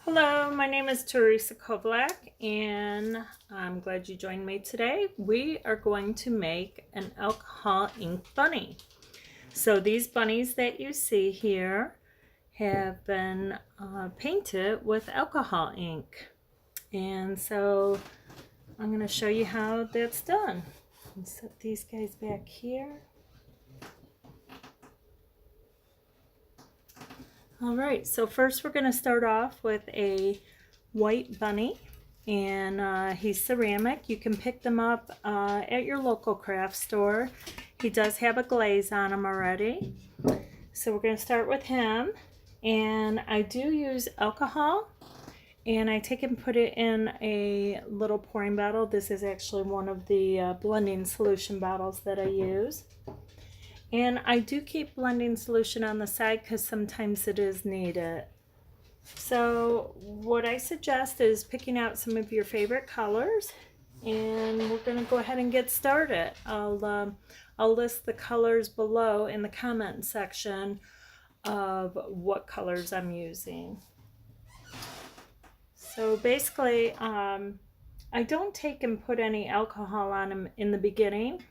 Hello, my name is Teresa Kovlak, and I'm glad you joined me today. We are going to make an alcohol ink bunny. So these bunnies that you see here have been painted with alcohol ink. And so I'm going to show you how that's done. I'll set these guys back here. All right, so first we're going to start off with a white bunny, and he's ceramic. You can pick them up at your local craft store. He does have a glaze on him already. So we're going to start with him, and I do use alcohol, and I take and put it in a little pouring bottle. This is actually one of the blending solution bottles that I use. And I do keep blending solution on the side because sometimes it is needed. So what I suggest is picking out some of your favorite colors, and we're going to go ahead and get started. I'll list the colors below in the comment section of what colors I'm using. So basically, I don't take and put any alcohol on him in the beginning.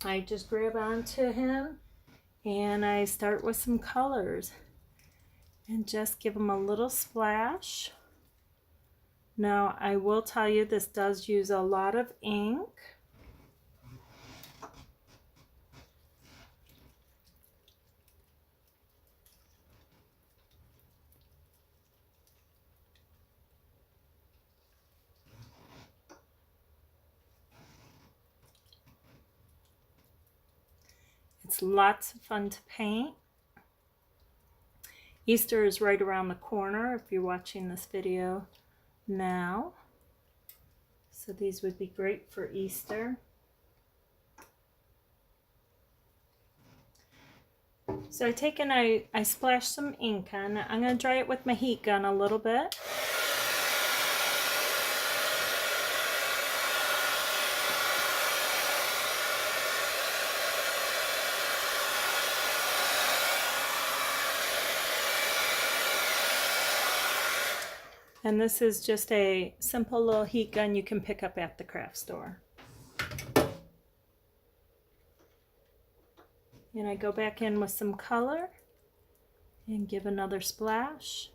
I just grab onto him and I start with some colors and just give him a little splash. Now I will tell you, this does use a lot of ink. It's lots of fun to paint. Easter is right around the corner if you're watching this video now. So these would be great for Easter. So I take and I splash some ink on it. I'm going to dry it with my heat gun a little bit. And this is just a simple little heat gun you can pick up at the craft store. And I go back in with some color and give another splash.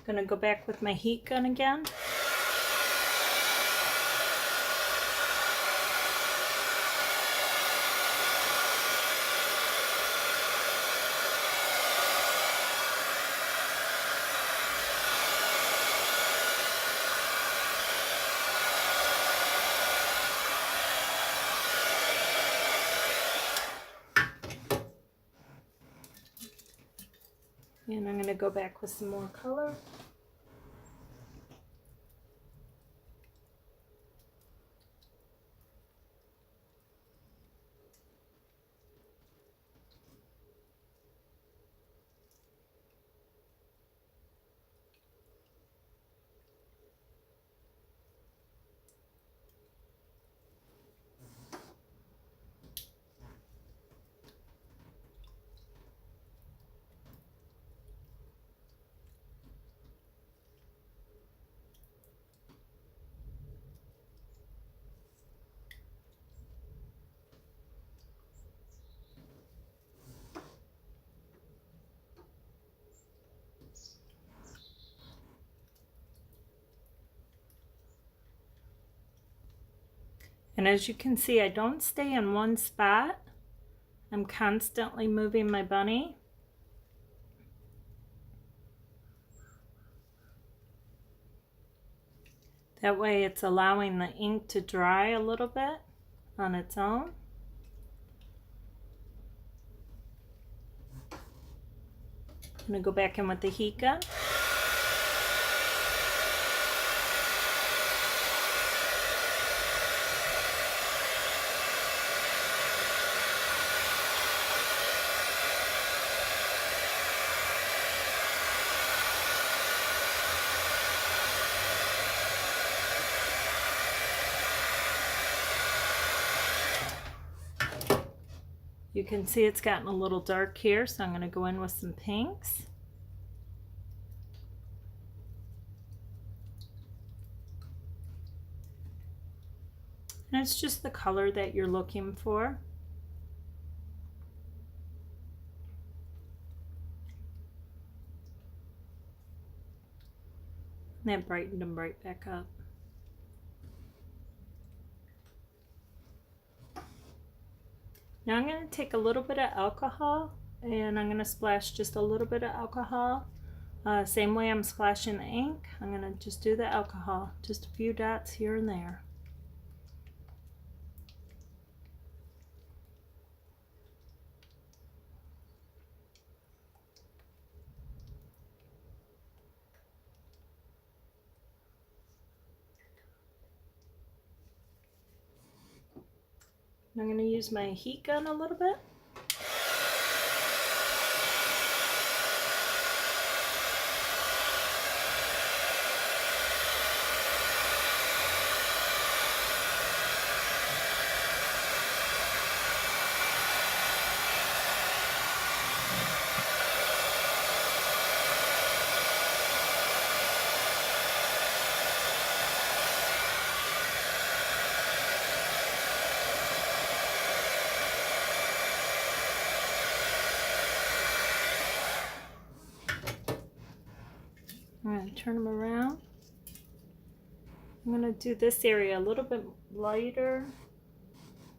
Gonna go back with my heat gun again. And I'm going to go back with some more color. And as you can see, I don't stay in one spot. I'm constantly moving my bunny. That way it's allowing the ink to dry a little bit on its own. I'm going to go back in with the heat gun. You can see it's gotten a little dark here, so I'm going to go in with some pinks. And it's just the color that you're looking for. And that brightened them right back up. Now I'm going to take a little bit of alcohol and I'm going to splash just a little bit of alcohol. Same way I'm splashing the ink, I'm going to just do the alcohol, just a few dots here and there. I'm going to use my heat gun a little bit. I'm going to turn them around. I'm going to do this area a little bit lighter.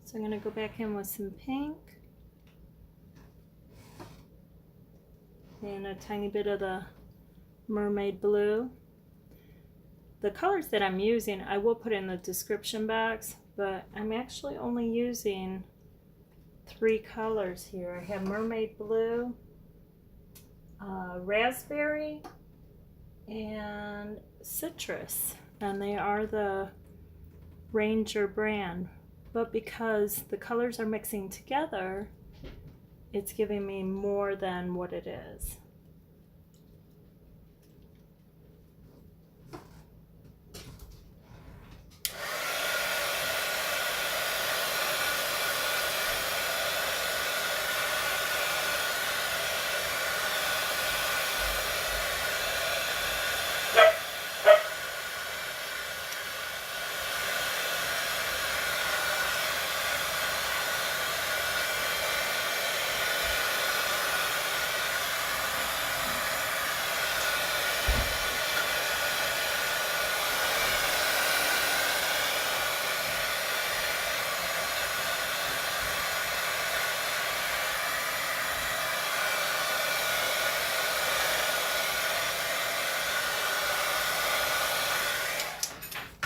So I'm going to go back in with some pink. And a tiny bit of the Mermaid blue. The colors that I'm using, I will put in the description box, but I'm actually only using 3 colors here. I have Mermaid blue, raspberry, and citrus, and they are the Ranger brand, but because the colors are mixing together, it's giving me more than what it is.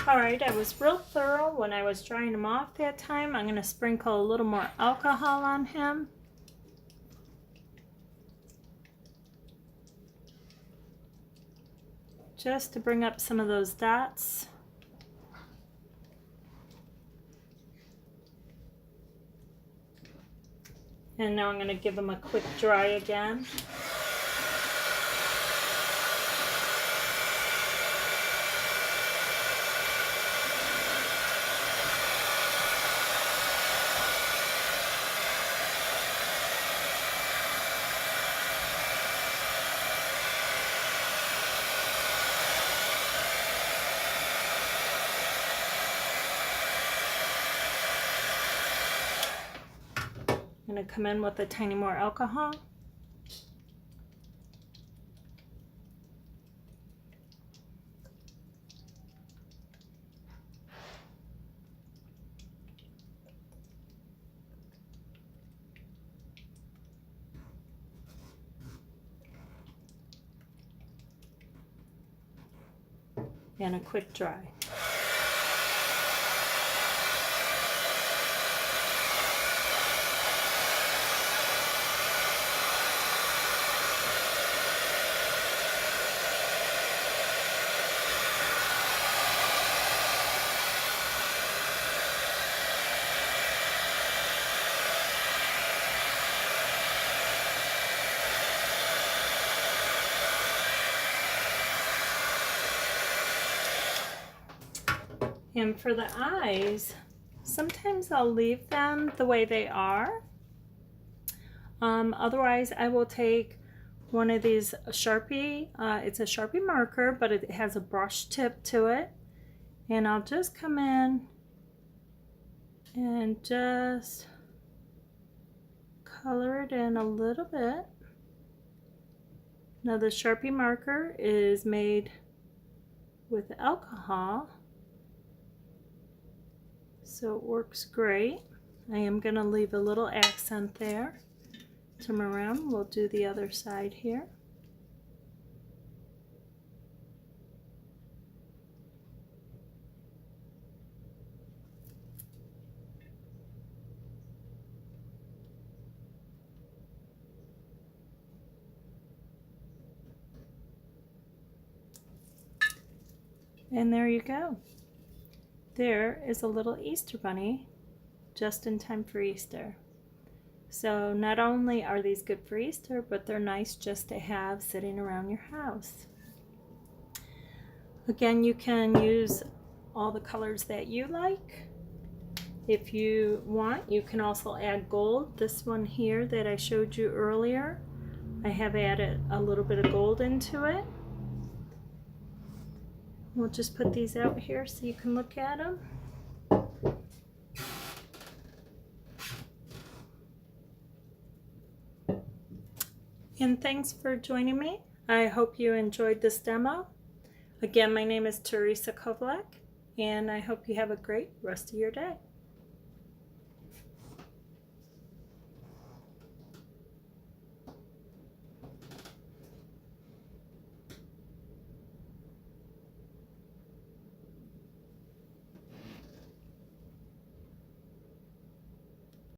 Alright, I was real thorough when I was drying him off that time. I'm going to sprinkle a little more alcohol on him. Just to bring up some of those dots. And now I'm going to give him a quick dry again. I'm going to come in with a tiny more alcohol. And a quick dry. And for the eyes, sometimes I'll leave them the way they are. Otherwise, I will take one of these Sharpie, it's a Sharpie marker, but it has a brush tip to it. And I'll just come in and just color it in a little bit. Now the Sharpie marker is made with alcohol, so it works great. I am going to leave a little accent there. Turn around, we'll do the other side here. And there you go. There is a little Easter bunny just in time for Easter. So not only are these good for Easter, but they're nice just to have sitting around your house. Again, you can use all the colors that you like. If you want, you can also add gold. This one here that I showed you earlier, I have added a little bit of gold into it. We'll just put these out here so you can look at them. And thanks for joining me. I hope you enjoyed this demo. Again, my name is Teresa Kovlak, and I hope you have a great rest of your day.